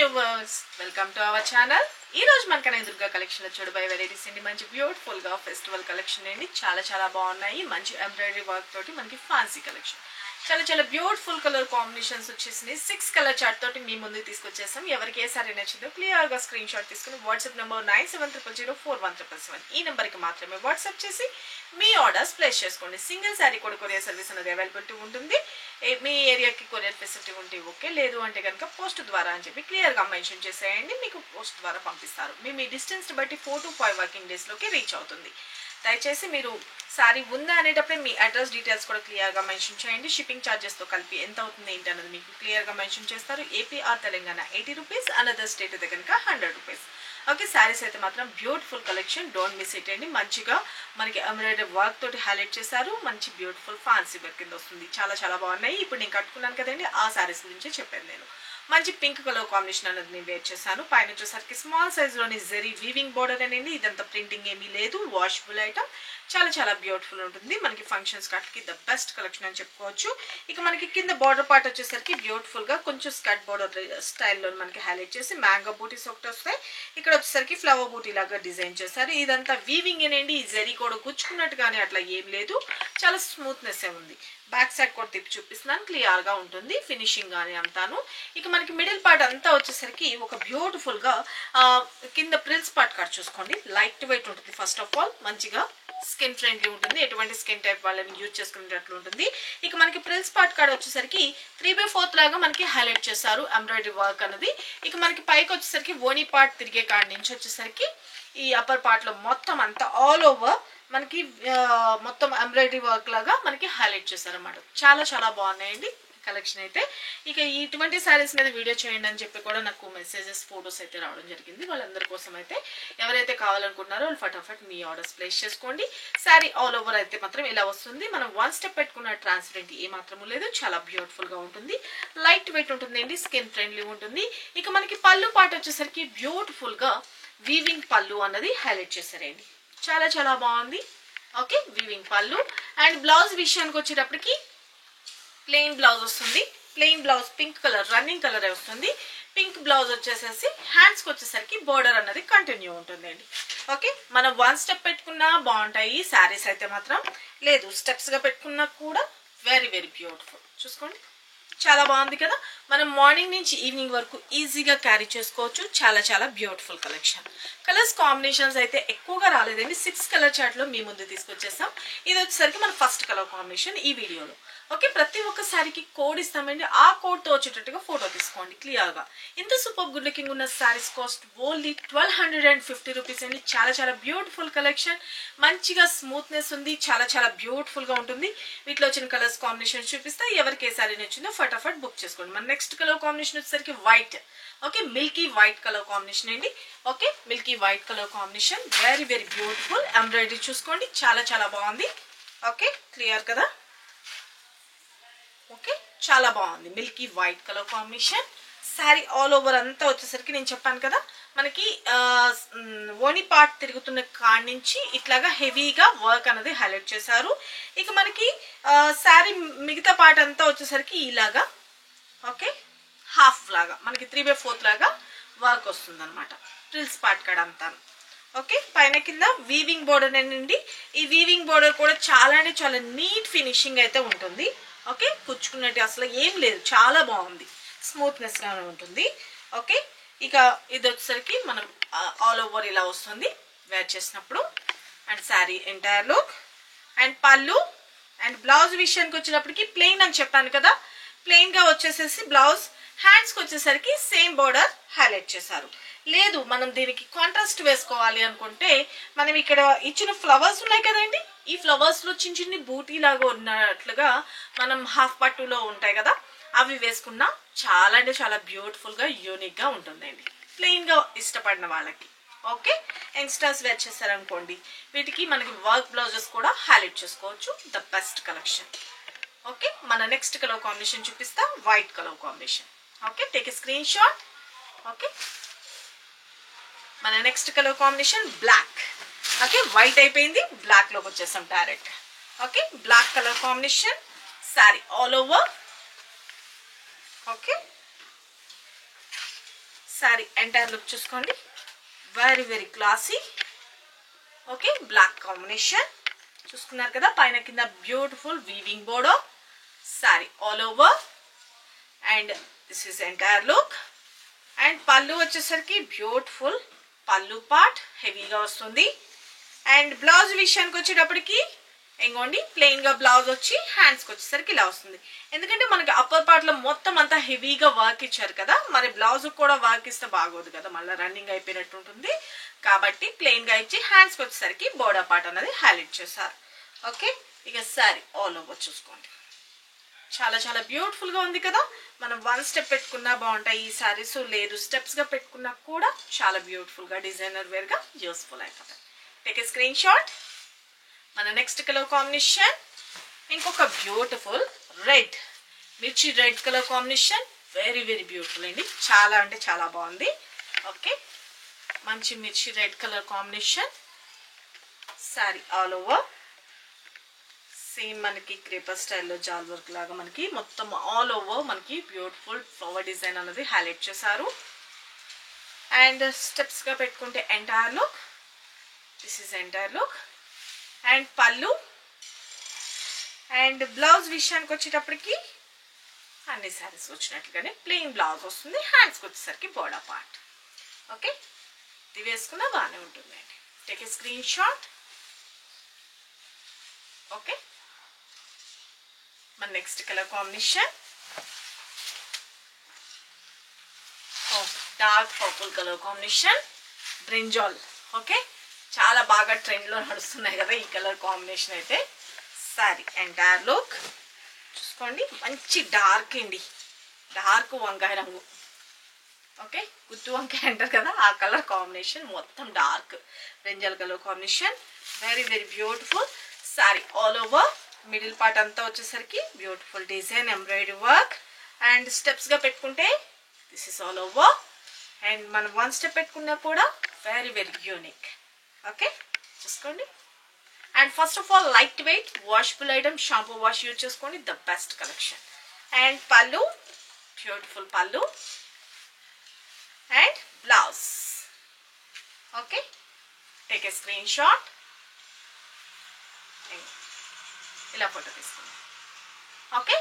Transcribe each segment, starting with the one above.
viewers, welcome to our channel. ఈ రోజు మనకనే Durga collection లో చూడబోయే వెరైటీస్ అండి. మంచి బ్యూటిఫుల్ గా ఫెస్టివల్ కలెక్షన్ అండి. చాలా బాగున్నాయి. మంచి ఎంబ్రాయిడరీ వర్క్ తోటి మనకి ఫ్యాన్సీ కలెక్షన్. చాలా బ్యూటిఫుల్ కలర్ కాంబినేషన్స్ వచ్చేసినాయి. 6 కలర్ చార్ట్ తోటి మీ ముందు తీసుకొచ్చేసాం. ఎవరికి ఏ సారీ నచ్చిందో క్లియర్ గా స్క్రీన్ షాట్ తీసుకుని వాట్సాప్ నెంబర్ 9700041777 ఈ నెంబర్ కి మాత్రమే వాట్సాప్ చేసి మీ ఆర్డర్స్ ప్లేస్ చేసుకోండి. సింగిల్ సారీ కూడా కొరియర్ సర్వీస్ అనేది అవైలబిలిటీ ఉంటుంది. మీ ఏరియాకి కొరియర్ ఫెసిలిటీ ఉంటే ఓకే, లేదు అంటే కనుక పోస్ట్ ద్వారా అని చెప్పి క్లియర్ గా మెన్షన్ చేసేయండి. మీకు పోస్ట్ ద్వారా పంపిస్తారు. మీ డిస్టెన్స్ బట్టి 4 to 5 వర్కింగ్ డేస్ లోకి రీచ్ అవుతుంది. దయచేసి మీరు సారీ ఉందా అనేటప్పుడే మీ అడ్రస్ డీటెయిల్స్ కూడా క్లియర్ గా మెన్షన్ చేయండి. షిప్పింగ్ ఛార్జెస్ తో కలిపి ఎంత అవుతుంది ఏంటి అన్నది మీకు క్లియర్ గా మెన్షన్ చేస్తారు. AP or Telangana 80 rupees, another state అయితే కనుక 100 రూపీస్. ఓకే, శారీస్ అయితే మాత్రం beautiful collection, don't miss it అండి. మంచిగా మనకి ఎంబ్రాయిడరీ వర్క్ తోటి హైలైట్ చేశారు. మంచి బ్యూటిఫుల్ ఫ్యాన్సీ వర్క్ కింద వస్తుంది. చాలా బాగున్నాయి. ఇప్పుడు నేను కట్టుకున్నాను కదండి, ఆ శారీస్ గురించి చెప్పాను నేను. మంచి పింక్ కలర్ కాంబినేషన్ అనేది నేను వేర్ చేశాను. పైన వచ్చేసరికి స్మాల్ సైజ్ లోని జెరీ వీవింగ్ బోర్డర్ అనేది, ఇదంతా ప్రింటింగ్ ఏమీ లేదు, వాషబుల్ ఐటమ్. చాలా బ్యూటిఫుల్ ఉంటుంది. మనకి ఫంక్షన్స్ కట్కి ద బెస్ట్ కలెక్షన్ అని చెప్పుకోవచ్చు. ఇక మనకి కింద బార్డర్ పార్ట్ వచ్చేసరికి బ్యూటిఫుల్ గా కొంచెం స్కర్ట్ బార్డర్ స్టైల్లో మనకి హైలైట్ చేసి మ్యాంగో బూటీస్ ఒకటి వస్తాయి. ఇక్కడ వచ్చేసరికి ఫ్లవర్ బూటీ లాగా డిజైన్ చేశారు. ఇదంతా వీవింగ్ ఏనండి. ఈ జెరీ కూడా గుచ్చుకున్నట్టుగానే అట్లా ఏం లేదు, చాలా స్మూత్నెస్ ఉంది. బ్యాక్ సైడ్ కూడా తిప్పి చూపిస్తున్నాను, క్లియర్ గా ఉంటుంది ఫినిషింగ్ గానీ అంతాను. ఇక మనకి మిడిల్ పార్ట్ అంతా వచ్చేసరికి ఒక బ్యూటిఫుల్ గా కింద ప్రిల్స్ పార్ట్ కట్ చూసుకోండి. లైట్ వెయిట్ ఉంటుంది. ఫస్ట్ ఆఫ్ ఆల్ మంచిగా స్కిన్ ఫ్రెండ్లీ ఉంటుంది. ఎటువంటి స్కిన్ టైప్ వాళ్ళని యూజ్ చేసుకునేటట్లు ఉంటుంది. ఇక మనకి ప్రిల్స్ పార్ట్ కాడ వచ్చేసరికి 3/4 లాగా మనకి హైలైట్ చేశారు ఎంబ్రాయిడరీ వర్క్ అనేది. ఇక మనకి పైకి వచ్చేసరికి ఓనీ పార్ట్ తిరిగే కాడ నుంచి వచ్చేసరికి ఈ అప్పర్ పార్ట్ లో మొత్తం అంతా ఆల్ ఓవర్ మనకి మొత్తం ఎంబ్రాయిడరీ వర్క్ లాగా మనకి హైలైట్ చేశారు అన్నమాట. చాలా బాగున్నాయండి కలెక్షన్ అయితే. ఇక ఇటువంటి శారీస్ మీద వీడియో చేయండి అని చెప్పి కూడా నాకు మెసేజెస్, ఫొటోస్ అయితే రావడం జరిగింది. వాళ్ళందరి కోసం అయితే ఎవరైతే కావాలనుకుంటున్నారో వాళ్ళు ఫటాఫట్ మీ ఆర్డర్స్ ప్లేస్ చేసుకోండి. శారీ ఆల్ ఓవర్ అయితే మాత్రం ఇలా వస్తుంది. మనం 1 స్టెప్ పెట్టుకున్న ట్రాన్స్పరెంట్ ఏ మాత్రము లేదు. చాలా బ్యూటిఫుల్ గా ఉంటుంది. లైట్ వెయిట్ ఉంటుందండి. స్కిన్ ఫ్రెండ్లీ ఉంటుంది. ఇక మనకి పళ్ళు పాట వచ్చేసరికి బ్యూటిఫుల్ గా వీవింగ్ పళ్ళు అన్నది హైలైట్ చేశారండి. చాలా బాగుంది. ఓకే, వీవింగ్ పళ్ళు. అండ్ బ్లౌజ్ విషయానికి వచ్చేటప్పటికి ప్లెయిన్ బ్లౌజ్ వస్తుంది. Plain blouse pink colour running colour వస్తుంది. పింక్ బ్లౌజ్ వచ్చేసేసి హ్యాండ్స్ కి వచ్చేసరికి బోర్డర్ అన్నది కంటిన్యూ ఉంటుందండి. ఓకే, మనం 1 స్టెప్ పెట్టుకున్నా బాగుంటాయి శారీస్ అయితే మాత్రం. లేదు స్టెప్స్ గా పెట్టుకున్నా కూడా వెరీ బ్యూటిఫుల్. చూసుకోండి, చాలా బాగుంది కదా. మనం మార్నింగ్ నుంచి ఈవినింగ్ వరకు ఈజీగా క్యారీ చేసుకోవచ్చు. చాలా బ్యూటిఫుల్ కలెక్షన్. కలర్స్ కాంబినేషన్స్ అయితే ఎక్కువగా రాలేదండి. 6 కలర్ చార్ట్ లో మీ ముందు తీసుకొచ్చేసాం. ఇది వచ్చేసరికి మన ఫస్ట్ కలర్ కాంబినేషన్ ఈ వీడియోలో. ఓకే, ప్రతి ఒక్క శారీకి కోడ్ ఇస్తామండి. ఆ కోడ్ తో వచ్చేటట్టుగా ఫోటో తీసుకోండి క్లియర్ గా. ఇంత సూపర్ గుడ్ లుకింగ్ ఉన్న శారీస్ కాస్ట్ ఓన్లీ 1250 రూపీస్ అండి. చాలా బ్యూటిఫుల్ కలెక్షన్. మంచిగా స్మూత్నెస్ ఉంది. చాలా బ్యూటిఫుల్ గా ఉంటుంది. వీటిలో వచ్చిన కలర్స్ కాంబినేషన్ చూపిస్తా. ఎవరికి ఏ శారీ నచ్చిందో ఫటాఫట్ బుక్ చేసుకోండి. మన నెక్స్ట్ కలర్ కాంబినేషన్ వచ్చేసరికి white. Okay, milky white colour combination అండి. Okay, milky white colour combination very beautiful. Embroidery చూసుకోండి, చాలా బాగుంది. ఓకే, క్లియర్ కదా. ఓకే, చాలా బాగుంది. Milky white colour combination. Sari all over అంతా వచ్చేసరికి నేను చెప్పాను కదా మనకి ఓని పార్ట్ తిరుగుతున్న కాడి నుంచి ఇట్లాగా హెవీగా వర్క్ అనేది హైలైట్ చేశారు. ఇక మనకి శారీ మిగతా పార్ట్ అంతా వచ్చేసరికి ఇలాగా ఓకే హాఫ్ లాగా మనకి 3/4 లాగా వర్క్ వస్తుంది అనమాట. ఫ్రిల్స్ పార్ట్ కాడ అంతా. ఓకే, పైన కింద వీవింగ్ బోర్డర్ అండి. ఈ వీవింగ్ బోర్డర్ కూడా చాలా నీట్ ఫినిషింగ్ అయితే ఉంటుంది. ఓకే, కుచ్చుకున్నట్టు అసలు ఏం లేదు. చాలా బాగుంది. స్మూత్నెస్ గానే ఉంటుంది. ఓకే, ఇక ఇది వచ్చేసరికి మనం ఆల్ ఓవర్ ఇలా వస్తుంది వేర్ చేసినప్పుడు. And sari entire look and పళ్ళు అండ్ బ్లౌజ్ విషయానికి వచ్చినప్పటికి ప్లెయిన్ అని చెప్పాను కదా. ప్లెయిన్ గా వచ్చేసేసి బ్లౌజ్. హ్యాండ్స్ కి వచ్చేసరికి సేమ్ బోర్డర్ హైలైట్ చేశారు. లేదు మనం దీనికి కాంట్రాస్ట్ వేసుకోవాలి అనుకుంటే మనం ఇక్కడ ఇచ్చిన ఫ్లవర్స్ ఉన్నాయి కదండి, ఈ ఫ్లవర్స్ లో చిన్న బూటీ లాగా ఉన్నట్లుగా మనం హాఫ్ పట్టులో ఉంటాయి కదా, అవి వేసుకున్నా చాలా బ్యూటిఫుల్ గా యూనిక్ గా ఉంటుందండి ప్లెయిన్ గా ఇష్టపడిన వాళ్ళకి. ఓకే, యంగ్స్టర్స్ వేర్ చేశారనుకోండి వీటికి మనకి వర్క్ బ్లౌజెస్ కూడా హైలైట్ చేసుకోవచ్చు. The best collection. ఓకే, మన నెక్స్ట్ కలర్ కాంబినేషన్ చూపిస్తా. White colour combination. Okay, take a screenshot. Okay, మన next colour combination black. Okay, white అయిపోయింది, బ్లాక్ లోకి వచ్చేసాం direct. Okay, black colour combination. Sari all over. Okay, sari entire look చూసుకోండి, very very classy. Okay, black combination చూసుకున్నారు కదా, పైన కింద beautiful weaving border sari all over. And this is entire look. And పళ్ళు వచ్చేసరికి బ్యూటిఫుల్ పళ్ళు పార్ట్ హెవీగా వస్తుంది. అండ్ బ్లౌజ్ విషయానికి వచ్చేటప్పటికి ఇంకోండి ప్లెయిన్ గా బ్లౌజ్ వచ్చి హ్యాండ్స్కి వచ్చేసరికి ఇలా వస్తుంది. ఎందుకంటే మనకి అప్పర్ పార్ట్ లో మొత్తం అంతా హెవీగా వర్క్ ఇచ్చారు కదా, మరి బ్లౌజ్ కూడా వర్క్ ఇస్తే బాగోదు కదా, మళ్ళీ రన్నింగ్ అయిపోయినట్టు ఉంటుంది. కాబట్టి ప్లెయిన్ గా ఇచ్చి హ్యాండ్స్కి వచ్చేసరికి బోర్డర్ పార్ట్ అనేది హైలైట్ చేశారు. ఓకే, ఇక సారీ ఆల్ ఓవర్ చూసుకోండి, చాలా చాలా బ్యూటిఫుల్ గా ఉంది కదా. మనం వన్ స్టెప్ పెట్టుకున్నా బాగుంటాయి ఈ సారీస్, లేదు స్టెప్స్ గా పెట్టుకున్నా కూడా చాలా బ్యూటిఫుల్ గా డిజైనర్ వేర్ గా యూస్ఫుల్ అయిపోతాయి. Take a screen shot. మన నెక్స్ట్ కలర్ కాంబినేషన్ ఇంకొక బ్యూటిఫుల్ రెడ్, మిర్చి red colour combination, very very beautiful అండి, చాలా అంటే చాలా బాగుంది. ఓకే, మంచి మిర్చి red colour combination sorry all over. Same మనకి క్రేపర్ స్టైల్లో జాల్ వర్క్ లాగా మనకి మొత్తం ఆల్ ఓవర్ మనకి బ్యూటిఫుల్ ఫ్లవర్ డిజైన్ అనేది హైలైట్ చేశారు. అండ్ స్టెప్స్ గా పెట్టుకుంటే entire look, this is entire look. And పళ్ళు అండ్ బ్లౌజ్ విషయానికి వచ్చేటప్పటికి అన్ని శారీస్ వచ్చినట్లుగానే ప్లెయిన్ బ్లౌజ్ వస్తుంది, హ్యాండ్స్కి వచ్చేసరికి బోర్డర్ పార్ట్. ఓకే, ఇది వేసుకున్నా బాగానే ఉంటుంది అండి. Take a screenshot. Okay, మన next colour combination dark purple colour combination brinjal. Okay, చాలా బాగా ట్రెండ్ లో నడుస్తున్నాయి కదా ఈ కలర్ కాంబినేషన్ అయితే. సారీ ఎంటైర్ లుక్ చూసుకోండి, మంచి డార్క్ అండి, డార్క్ వంకాయ రంగు. ఓకే, గుత్తు వంకాయ అంటారు కదా ఆ కలర్ కాంబినేషన్, మొత్తం dark brinjal colour combination, very very beautiful sorry all over. Middle part అంతా వచ్చేసరికి beautiful design embroidery work. And steps గా పెట్టుకుంటే this is all over. And మనం వన్ స్టెప్ పెట్టుకున్నా కూడా వెరీ వెరీ యూనిక్. ఓకే, చూసుకోండి. And first of all light weight washable item, shampoo wash use చేసుకోండి, the best collection. And పళ్ళు beautiful పళ్ళు and blouse. Okay, take a screen shot. ఇలా photo తీసుకోండి. Okay,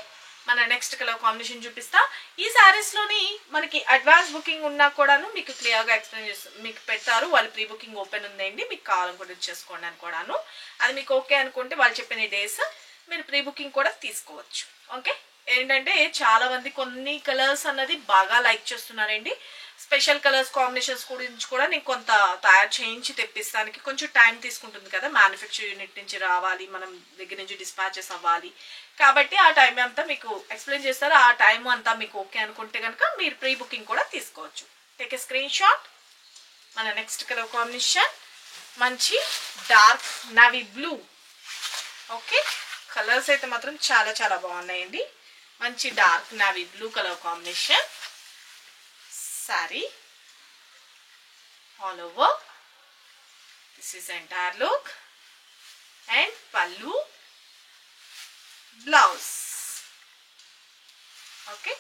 మన next colour combination చూపిస్తా. ఈ శారీస్ లోని మనకి అడ్వాన్స్ బుకింగ్ ఉన్నా కూడాను మీకు క్లియర్ గా ఎక్స్ప్లెయిన్ చేస్తారు, మీకు పెడతారు. వాళ్ళు ప్రీ బుకింగ్ ఓపెన్ ఉందండి, మీకు కావాలనుకుంటే చేసుకోండి అని కూడాను. అది మీకు ఓకే అనుకుంటే వాళ్ళు చెప్పిన డేస్ మీరు ప్రీ బుకింగ్ కూడా తీసుకోవచ్చు. ఓకే, ఏంటంటే చాలా మంది కొన్ని కలర్స్ అన్నది బాగా లైక్ చేస్తున్నారండి. స్పెషల్ కలర్స్ కాంబినేషన్స్ గురించి కూడా నేను కొంత తయారు చేయించి తెప్పిస్తానికి కొంచెం టైం తీసుకుంటుంది కదా, మ్యానుఫ్యాక్చర్ యూనిట్ నుంచి రావాలి, మనం దగ్గర నుంచి డిస్పాచెస్ అవ్వాలి. కాబట్టి ఆ టైం అంతా మీకు ఎక్స్ప్లెయిన్ చేస్తారు. ఆ టైం అంతా మీకు ఓకే అనుకుంటే కనుక మీరు ప్రీ బుకింగ్ కూడా తీసుకోవచ్చు. Take a screen shot. మన నెక్స్ట్ కలర్ కాంబినేషన్ మంచి dark navy blue. Okay, colours అయితే మాత్రం చాలా చాలా బాగున్నాయండి. మంచి dark navy blue colour combination sorry all over. This is entire look. And పళ్ళు బ్లౌజ్. ఓకే,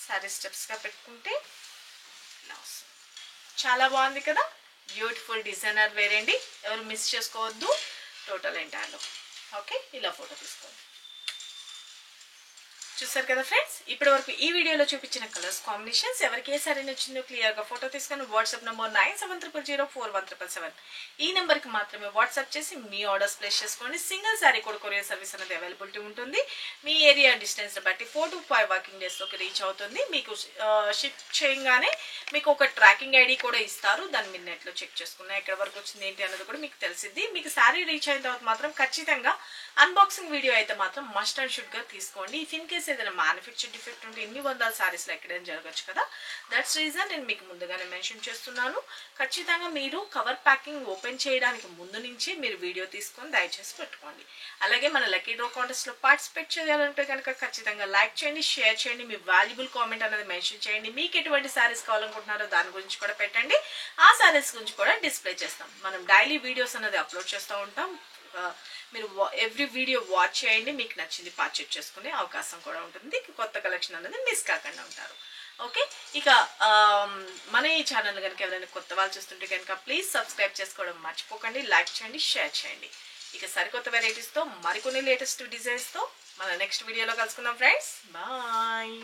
సారీ స్టెప్స్ గా పెట్టుకుంటే బ్లౌజ్ చాలా బాగుంది కదా, బ్యూటిఫుల్ డిజైనర్ వేరేండి, ఎవరు మిస్ చేసుకోవద్దు. Total entire look. ఓకే, ఇలా ఫోటో తీసుకోండి. చూసారు కదా ఫ్రెండ్స్, ఇప్పటి వరకు ఈ వీడియోలో చూపించిన కలర్స్ కాంబినేషన్స్ ఎవరికి ఏ సారీ నచ్చిందో క్లియర్ గా ఫోటో తీసుకొని వాట్సాప్ నంబర్ 9700041777 ఈ నెంబర్ కి మాత్రమే వాట్సాప్ చేసి మీ ఆర్డర్స్ ప్లేస్ చేసుకోండి. సింగిల్ సారీ కూడా కొరియర్ సర్వీస్ అనేది అవైలబిలిటీ ఉంటుంది. మీ ఏరియా డిస్టెన్స్ బట్టి 4 to 5 వర్కింగ్ డేస్ లోకి రీచ్ అవుతుంది. మీకు షిప్ చేయగానే మీకు ఒక ట్రాకింగ్ ఐడి కూడా ఇస్తారు, దాన్ని మీరు నెట్ లో చెక్ చేసుకున్నా ఎక్కడ వరకు వచ్చింది ఏంటి అనేది కూడా మీకు తెలిసింది. మీకు సారీ రీచ్ అయిన తర్వాత మాత్రం ఖచ్చితంగా అన్బాక్సింగ్ వీడియో అయితే మాత్రం మస్ట్ అండ్ షుడ్ గా తీసుకోండి. ఇఫ్ ఇన్ కేస్ ఏదైనా మ్యానుఫ్యాక్చర్ డిఫెక్ట్ ఉంటే ఎన్ని వందల సారీస్ లో ఎక్కడైనా జరగచ్చు కదా, దట్స్ రీజన్ నేను మీకు ముందుగానే మెన్షన్ చేస్తున్నాను. ఖచ్చితంగా మీరు కవర్ ప్యాకింగ్ ఓపెన్ చేయడానికి ముందు నుంచి మీరు వీడియో తీసుకొని దయచేసి పెట్టుకోండి. అలాగే మన లక్కీ డ్రా కాంటెస్ట్ లో పార్టిసిపేట్ చేయాలంటే కనుక ఖచ్చితంగా లైక్ చేయండి, షేర్ చేయండి, మీ వాల్యుబుల్ కామెంట్ అనేది మెన్షన్ చేయండి. మీకు ఎటువంటి సారీస్ కావాలనుకుంటున్నారో దాని గురించి కూడా పెట్టండి. ఆ సారీస్ గురించి కూడా డిస్ప్లే చేస్తాం. మనం డైలీ వీడియోస్ అనేది అప్లోడ్ చేస్తూ ఉంటాం. మీరు ఎవ్రీ వీడియో వాచ్ చేయండి, మీకు నచ్చింది పర్చేజ్ చేసుకునే అవకాశం కూడా ఉంటుంది. కొత్త కలెక్షన్ అనేది మిస్ కాకుండా ఉంటారు. ఓకే. ఇక మన ఈ ఛానల్ కనుక ఎవరైనా కొత్త వాళ్ళు చూస్తుంటే కనుక ప్లీజ్ సబ్స్క్రైబ్ చేసుకోవడం మర్చిపోకండి, లైక్ చేయండి, షేర్ చేయండి. ఇక సరికొత్త వెరైటీస్తో మరికొన్ని లేటెస్ట్ డిజైన్స్తో మన నెక్స్ట్ వీడియోలో కలుసుకుందాం ఫ్రెండ్స్. బాయ్.